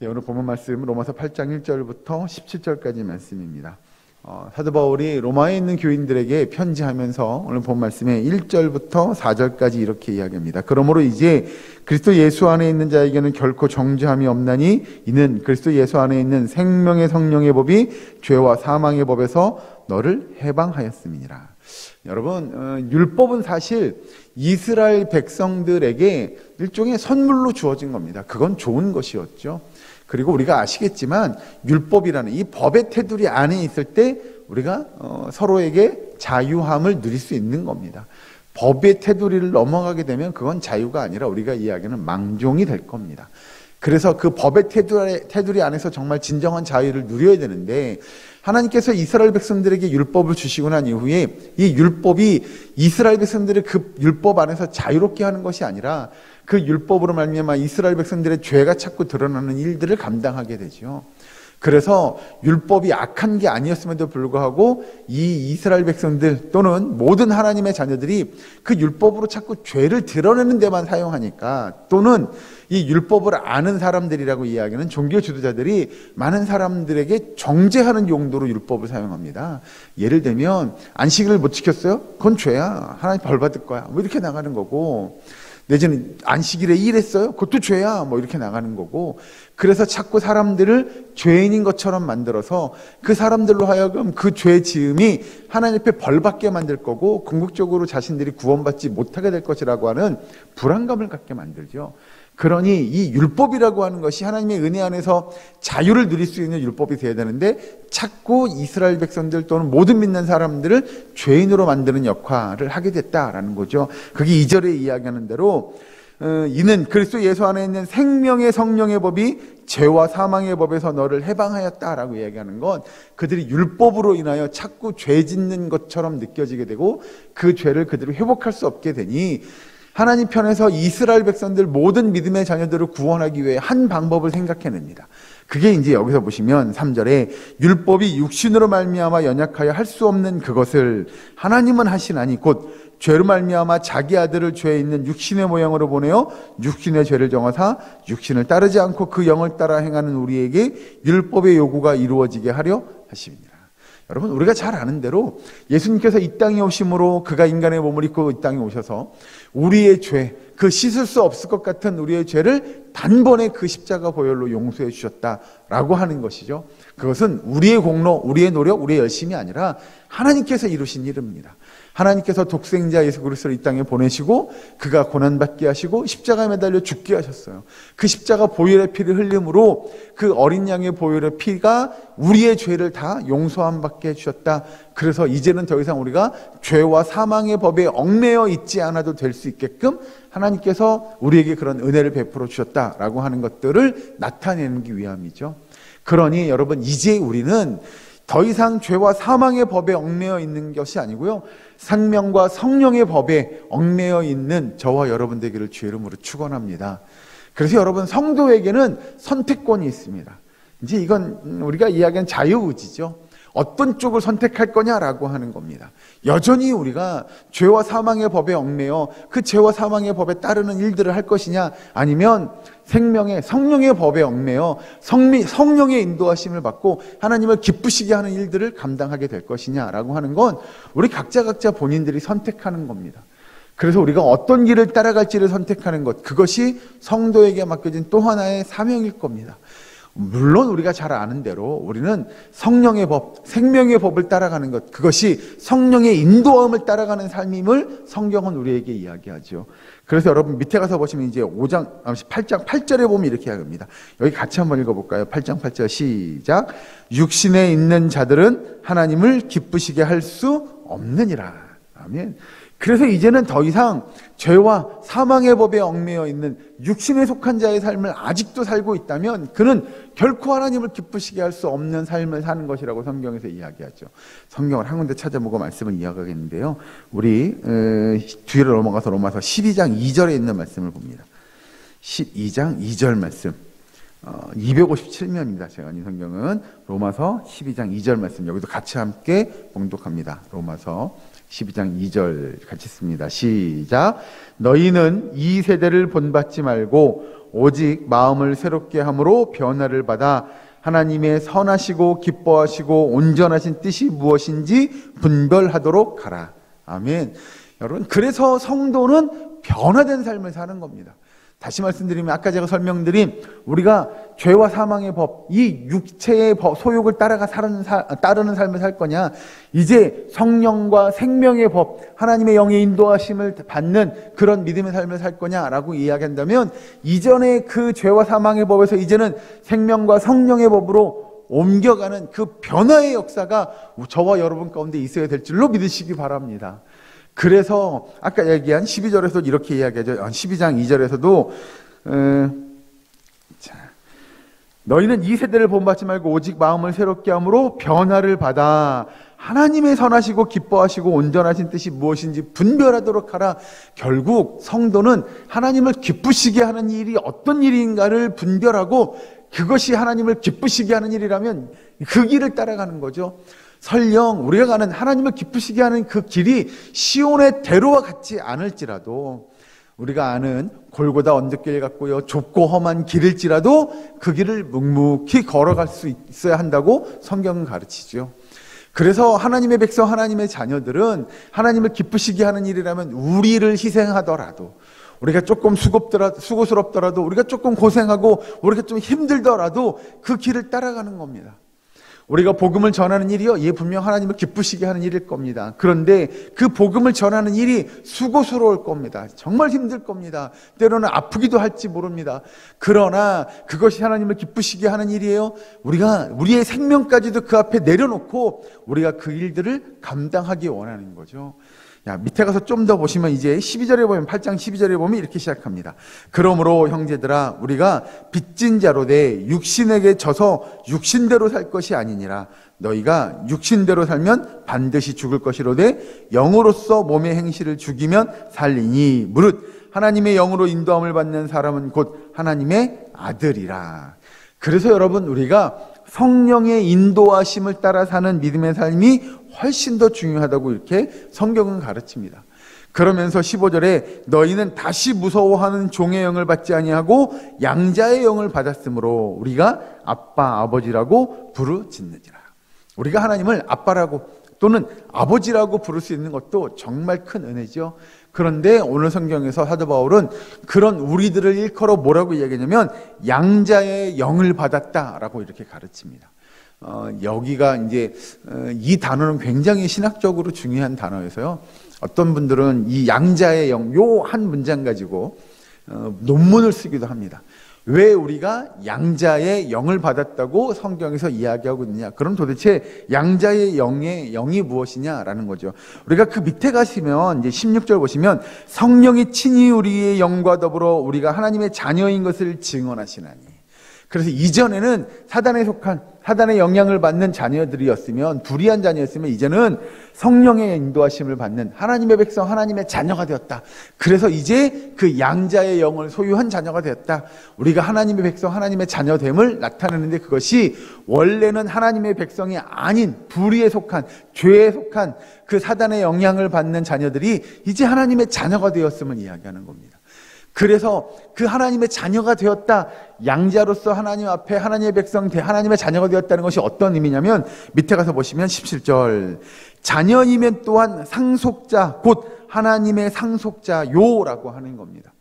네, 오늘 본문 말씀 로마서 8장 1절부터 17절까지 말씀입니다. 사도 바울이 로마에 있는 교인들에게 편지하면서 오늘 본 말씀에 1절부터 4절까지 이렇게 이야기합니다. 그러므로 이제 그리스도 예수 안에 있는 자에게는 결코 정죄함이 없나니 이는 그리스도 예수 안에 있는 생명의 성령의 법이 죄와 사망의 법에서 너를 해방하였음이니라. 여러분, 율법은 사실 이스라엘 백성들에게 일종의 선물로 주어진 겁니다. 그건 좋은 것이었죠. 그리고 우리가 아시겠지만 율법이라는 이 법의 테두리 안에 있을 때 우리가 서로에게 자유함을 누릴 수 있는 겁니다. 법의 테두리를 넘어가게 되면 그건 자유가 아니라 우리가 이야기하는 망종이 될 겁니다. 그래서 그 법의 테두리 안에서 정말 진정한 자유를 누려야 되는데, 하나님께서 이스라엘 백성들에게 율법을 주시고 난 이후에 이 율법이 이스라엘 백성들을 그 율법 안에서 자유롭게 하는 것이 아니라 그 율법으로 말미암아 이스라엘 백성들의 죄가 자꾸 드러나는 일들을 감당하게 되죠. 그래서 율법이 악한 게 아니었음에도 불구하고 이 이스라엘 백성들 또는 모든 하나님의 자녀들이 그 율법으로 자꾸 죄를 드러내는 데만 사용하니까, 또는 이 율법을 아는 사람들이라고 이야기하는 종교 지도자들이 많은 사람들에게 정죄하는 용도로 율법을 사용합니다. 예를 들면 안식일을 못 지켰어요? 그건 죄야. 하나님 벌 받을 거야. 뭐 이렇게 나가는 거고, 내지는 안식일에 일했어요? 그것도 죄야. 뭐 이렇게 나가는 거고. 그래서 자꾸 사람들을 죄인인 것처럼 만들어서 그 사람들로 하여금 그 죄 지음이 하나님 앞에 벌 받게 만들 거고 궁극적으로 자신들이 구원받지 못하게 될 것이라고 하는 불안감을 갖게 만들죠. 그러니 이 율법이라고 하는 것이 하나님의 은혜 안에서 자유를 누릴 수 있는 율법이 되어야 되는데 자꾸 이스라엘 백성들 또는 모든 믿는 사람들을 죄인으로 만드는 역할을 하게 됐다라는 거죠. 그게 2절에 이야기하는 대로 이는 그리스도 예수 안에 있는 생명의 성령의 법이 죄와 사망의 법에서 너를 해방하였다라고 이야기하는 건, 그들이 율법으로 인하여 자꾸 죄 짓는 것처럼 느껴지게 되고 그 죄를 그들이 회복할 수 없게 되니 하나님 편에서 이스라엘 백성들 모든 믿음의 자녀들을 구원하기 위해 한 방법을 생각해냅니다. 그게 이제 여기서 보시면 3절에 율법이 육신으로 말미암아 연약하여 할 수 없는 그것을 하나님은 하시나니 곧 죄로 말미암아 자기 아들을 죄에 있는 육신의 모양으로 보내어 육신의 죄를 정하사 육신을 따르지 않고 그 영을 따라 행하는 우리에게 율법의 요구가 이루어지게 하려 하십니다. 여러분, 우리가 잘 아는 대로 예수님께서 이 땅에 오심으로 그가 인간의 몸을 입고 이 땅에 오셔서 우리의 죄, 그 씻을 수 없을 것 같은 우리의 죄를 단번에 그 십자가 보혈로 용서해 주셨다라고 하는 것이죠. 그것은 우리의 공로, 우리의 노력, 우리의 열심이 아니라 하나님께서 이루신 일입니다. 하나님께서 독생자 예수 그리스도를 이 땅에 보내시고 그가 고난받게 하시고 십자가에 매달려 죽게 하셨어요. 그 십자가 보혈의 피를 흘림으로 그 어린 양의 보혈의 피가 우리의 죄를 다 용서함 받게 해주셨다. 그래서 이제는 더 이상 우리가 죄와 사망의 법에 얽매여 있지 않아도 될 수 있게끔 하나님께서 우리에게 그런 은혜를 베풀어 주셨다라고 하는 것들을 나타내기 위함이죠. 그러니 여러분, 이제 우리는 더 이상 죄와 사망의 법에 얽매여 있는 것이 아니고요, 생명과 성령의 법에 얽매여 있는 저와 여러분 되기를 주의 이름으로 축원합니다. 그래서 여러분, 성도에게는 선택권이 있습니다. 이제 이건 우리가 이야기하는 자유의지죠. 어떤 쪽을 선택할 거냐라고 하는 겁니다. 여전히 우리가 죄와 사망의 법에 얽매여 그 죄와 사망의 법에 따르는 일들을 할 것이냐, 아니면 생명의 성령의 법에 얽매여 성령의 인도하심을 받고 하나님을 기쁘시게 하는 일들을 감당하게 될 것이냐라고 하는 건 우리 각자 본인들이 선택하는 겁니다. 그래서 우리가 어떤 길을 따라갈지를 선택하는 것, 그것이 성도에게 맡겨진 또 하나의 사명일 겁니다. 물론 우리가 잘 아는 대로 우리는 성령의 법, 생명의 법을 따라가는 것, 그것이 성령의 인도함을 따라가는 삶임을 성경은 우리에게 이야기하죠. 그래서 여러분 밑에 가서 보시면 이제 8장 8절에 보면 이렇게 이야기합니다. 여기 같이 한번 읽어볼까요? 8장 8절 시작. 육신에 있는 자들은 하나님을 기쁘시게 할 수 없느니라. 아멘. 그래서 이제는 더 이상 죄와 사망의 법에 얽매여 있는 육신에 속한 자의 삶을 아직도 살고 있다면 그는 결코 하나님을 기쁘시게 할 수 없는 삶을 사는 것이라고 성경에서 이야기하죠. 성경을 한 군데 찾아보고 말씀을 이야기하겠는데요. 우리 뒤로 넘어가서 로마서 12장 2절에 있는 말씀을 봅니다. 12장 2절 말씀. 257면입니다. 제가 아닌 성경은 로마서 12장 2절 말씀. 여기도 같이 함께 봉독합니다. 로마서 12장 2절 같이 씁니다. 시작. 너희는 이 세대를 본받지 말고 오직 마음을 새롭게 함으로 변화를 받아 하나님의 선하시고 기뻐하시고 온전하신 뜻이 무엇인지 분별하도록 하라. 아멘. 여러분, 그래서 성도는 변화된 삶을 사는 겁니다. 다시 말씀드리면 아까 제가 설명드린 우리가 죄와 사망의 법, 이 육체의 소욕을 따르는 삶을 살 거냐, 이제 성령과 생명의 법, 하나님의 영의 인도하심을 받는 그런 믿음의 삶을 살 거냐라고 이야기한다면, 이전의 그 죄와 사망의 법에서 이제는 생명과 성령의 법으로 옮겨가는 그 변화의 역사가 저와 여러분 가운데 있어야 될 줄로 믿으시기 바랍니다. 그래서 아까 얘기한 12절에서 이렇게 이야기하죠. 12장 2절에서도 너희는 이 세대를 본받지 말고 오직 마음을 새롭게 함으로 변화를 받아 하나님의 선하시고 기뻐하시고 온전하신 뜻이 무엇인지 분별하도록 하라. 결국 성도는 하나님을 기쁘시게 하는 일이 어떤 일인가를 분별하고 그것이 하나님을 기쁘시게 하는 일이라면 그 길을 따라가는 거죠. 설령 우리가 가는 하나님을 기쁘시게 하는 그 길이 시온의 대로와 같지 않을지라도, 우리가 아는 골고다 언덕길 같고요 좁고 험한 길일지라도 그 길을 묵묵히 걸어갈 수 있어야 한다고 성경은 가르치죠. 그래서 하나님의 백성, 하나님의 자녀들은 하나님을 기쁘시게 하는 일이라면 우리를 희생하더라도, 우리가 조금 수고스럽더라도, 우리가 조금 고생하고 우리가 좀 힘들더라도 그 길을 따라가는 겁니다. 우리가 복음을 전하는 일이요, 예, 분명 하나님을 기쁘시게 하는 일일 겁니다. 그런데 그 복음을 전하는 일이 수고스러울 겁니다. 정말 힘들 겁니다. 때로는 아프기도 할지 모릅니다. 그러나 그것이 하나님을 기쁘시게 하는 일이에요. 우리가 우리의 생명까지도 그 앞에 내려놓고 우리가 그 일들을 감당하기 원하는 거죠. 밑에 가서 좀 더 보시면 이제 12절에 보면, 8장 12절에 보면 이렇게 시작합니다. 그러므로 형제들아, 우리가 빚진 자로 돼 육신에게 져서 육신대로 살 것이 아니니라. 너희가 육신대로 살면 반드시 죽을 것이로되 영으로서 몸의 행실을 죽이면 살리니 무릇 하나님의 영으로 인도함을 받는 사람은 곧 하나님의 아들이라. 그래서 여러분, 우리가 성령의 인도하심을 따라 사는 믿음의 삶이 훨씬 더 중요하다고 이렇게 성경은 가르칩니다. 그러면서 15절에 너희는 다시 무서워하는 종의 영을 받지 아니하고 양자의 영을 받았으므로 우리가 아빠 아버지라고 부르짖느니라. 우리가 하나님을 아빠라고 또는 아버지라고 부를 수 있는 것도 정말 큰 은혜죠. 그런데 오늘 성경에서 사도 바울은 그런 우리들을 일컬어 뭐라고 이야기하냐면 양자의 영을 받았다라고 이렇게 가르칩니다. 여기가 이제 이 단어는 굉장히 신학적으로 중요한 단어여서요. 어떤 분들은 이 양자의 영, 요 한 문장 가지고 논문을 쓰기도 합니다. 왜 우리가 양자의 영을 받았다고 성경에서 이야기하고 있느냐? 그럼 도대체 양자의 영이 무엇이냐라는 거죠. 우리가 그 밑에 가시면 이제 16절 보시면 성령이 친히 우리의 영과 더불어 우리가 하나님의 자녀인 것을 증언하시나니. 그래서 이전에는 사단에 속한, 사단의 영향을 받는 자녀들이었으면, 불의한 자녀였으면 이제는 성령의 인도하심을 받는 하나님의 백성, 하나님의 자녀가 되었다. 그래서 이제 그 양자의 영을 소유한 자녀가 되었다. 우리가 하나님의 백성, 하나님의 자녀됨을 나타내는데, 그것이 원래는 하나님의 백성이 아닌 불의에 속한, 죄에 속한 그 사단의 영향을 받는 자녀들이 이제 하나님의 자녀가 되었음을 이야기하는 겁니다. 그래서 그 하나님의 자녀가 되었다, 양자로서 하나님 앞에 하나님의 백성, 하나님의 자녀가 되었다는 것이 어떤 의미냐면, 밑에 가서 보시면 17절 자녀이면 또한 상속자 곧 하나님의 상속자요라고 하는 겁니다.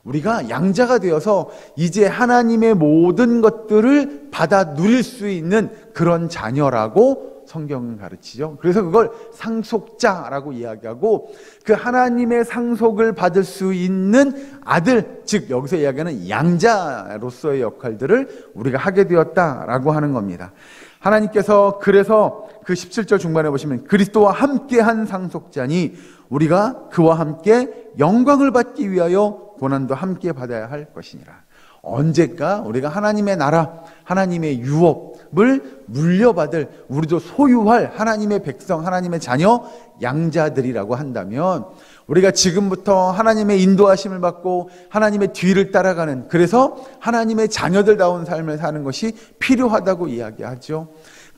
우리가 양자가 되어서 이제 하나님의 모든 것들을 받아 누릴 수 있는 그런 자녀라고 성경은 가르치죠. 그래서 그걸 상속자라고 이야기하고, 그 하나님의 상속을 받을 수 있는 아들, 즉 여기서 이야기하는 양자로서의 역할들을 우리가 하게 되었다라고 하는 겁니다. 하나님께서 그래서 그 17절 중반에 보시면 그리스도와 함께한 상속자니 우리가 그와 함께 영광을 받기 위하여 고난도 함께 받아야 할 것이니라. 언젠가 우리가 하나님의 나라, 하나님의 유업을 물려받을, 우리도 소유할 하나님의 백성, 하나님의 자녀, 양자들이라고 한다면, 우리가 지금부터 하나님의 인도하심을 받고 하나님의 뒤를 따라가는, 그래서 하나님의 자녀들다운 삶을 사는 것이 필요하다고 이야기하죠.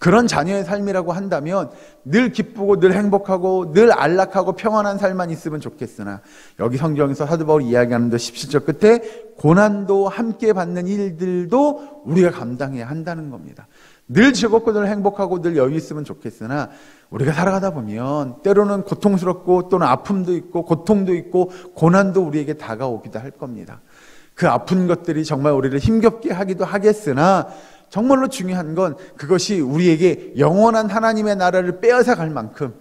그런 자녀의 삶이라고 한다면 늘 기쁘고 늘 행복하고 늘 안락하고 평안한 삶만 있으면 좋겠으나, 여기 성경에서 사도 바울이 이야기하는 17절 끝에 고난도 함께 받는 일들도 우리가 감당해야 한다는 겁니다. 늘 즐겁고 늘 행복하고 늘 여유 있으면 좋겠으나 우리가 살아가다 보면 때로는 고통스럽고 또는 아픔도 있고 고통도 있고 고난도 우리에게 다가오기도 할 겁니다. 그 아픈 것들이 정말 우리를 힘겹게 하기도 하겠으나 정말로 중요한 건 그것이 우리에게 영원한 하나님의 나라를 빼앗아 갈 만큼,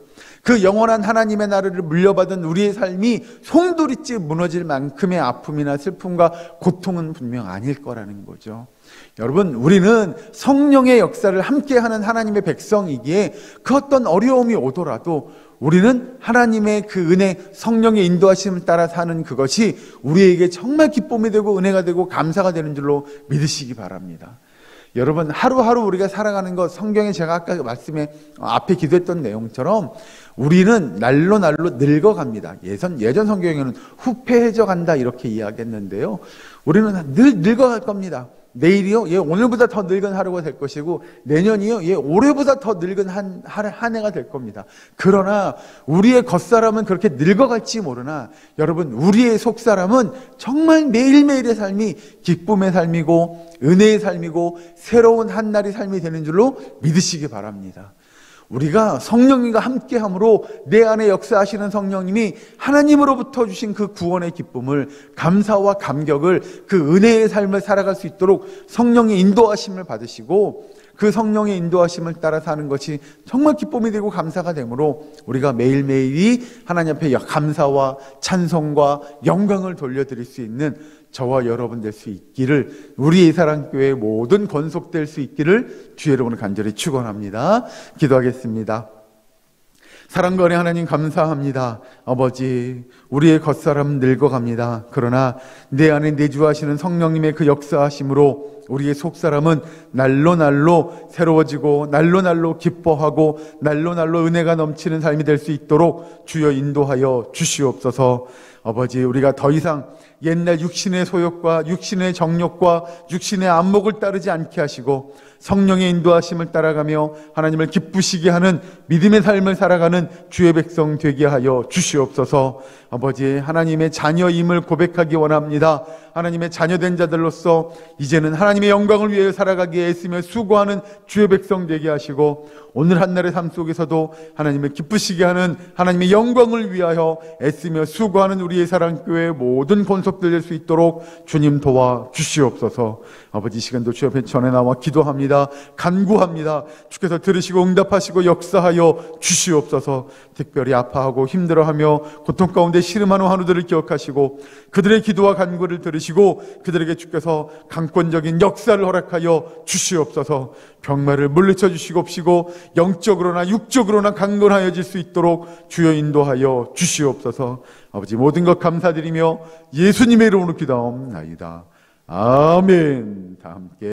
그 영원한 하나님의 나라를 물려받은 우리의 삶이 송두리째 무너질 만큼의 아픔이나 슬픔과 고통은 분명 아닐 거라는 거죠. 여러분, 우리는 성령의 역사를 함께하는 하나님의 백성이기에 그 어떤 어려움이 오더라도 우리는 하나님의 그 은혜, 성령의 인도하심을 따라 사는 그것이 우리에게 정말 기쁨이 되고 은혜가 되고 감사가 되는 줄로 믿으시기 바랍니다. 여러분, 하루하루 우리가 살아가는 것, 성경에 제가 아까 말씀에 앞에 기도했던 내용처럼 우리는 날로 늙어갑니다. 예전 성경에는 후패해져 간다 이렇게 이야기했는데요, 우리는 늘 늙어갈 겁니다. 내일이요? 오늘보다 더 늙은 하루가 될 것이고, 내년이요? 올해보다 더 늙은 한 해가 될 겁니다. 그러나 우리의 겉사람은 그렇게 늙어갈지 모르나 여러분, 우리의 속사람은 정말 매일매일의 삶이 기쁨의 삶이고 은혜의 삶이고 새로운 한날의 삶이 되는 줄로 믿으시기 바랍니다. 우리가 성령님과 함께함으로 내 안에 역사하시는 성령님이 하나님으로부터 주신 그 구원의 기쁨을, 감사와 감격을, 그 은혜의 삶을 살아갈 수 있도록 성령의 인도하심을 받으시고 그 성령의 인도하심을 따라 사는 것이 정말 기쁨이 되고 감사가 되므로 우리가 매일매일이 하나님 앞에 감사와 찬송과 영광을 돌려드릴 수 있는 저와 여러분 될 수 있기를, 우리의 사랑교회의 모든 권속될 수 있기를 주의 이름으로 간절히 축원합니다. 기도하겠습니다. 사랑과 은혜 하나님 감사합니다. 아버지, 우리의 겉사람 늙어갑니다. 그러나 내 안에 내주하시는 성령님의 그 역사하심으로 우리의 속사람은 날로 새로워지고 날로 기뻐하고 날로 은혜가 넘치는 삶이 될 수 있도록 주여 인도하여 주시옵소서. 아버지, 우리가 더 이상 옛날 육신의 소욕과 육신의 정욕과 육신의 안목을 따르지 않게 하시고 성령의 인도하심을 따라가며 하나님을 기쁘시게 하는 믿음의 삶을 살아가는 주의 백성 되게 하여 주시옵소서. 아버지, 하나님의 자녀임을 고백하기 원합니다. 하나님의 자녀된 자들로서 이제는 하나님의 영광을 위해 살아가기에 애쓰며 수고하는 주의 백성 되게 하시고, 오늘 한날의 삶 속에서도 하나님을 기쁘시게 하는 하나님의 영광을 위하여 애쓰며 수고하는 우리의 사랑교회의 모든 권속들 될 수 있도록 주님 도와 주시옵소서. 아버지, 이 시간도 주 앞에 전에 나와 기도합니다. 간구합니다. 주께서 들으시고 응답하시고 역사하여 주시옵소서. 특별히 아파하고 힘들어하며 고통 가운데 시름하는 환우들을 기억하시고 그들의 기도와 간구를 들으시고 그들에게 주께서 강권적인 역사를 허락하여 주시옵소서. 병마를 물리쳐 주시옵시고 영적으로나 육적으로나 강건하여질 수 있도록 주여 인도하여 주시옵소서. 아버지, 모든 것 감사드리며 예수님의 이름으로 기도하옵나이다. 아멘. 다 함께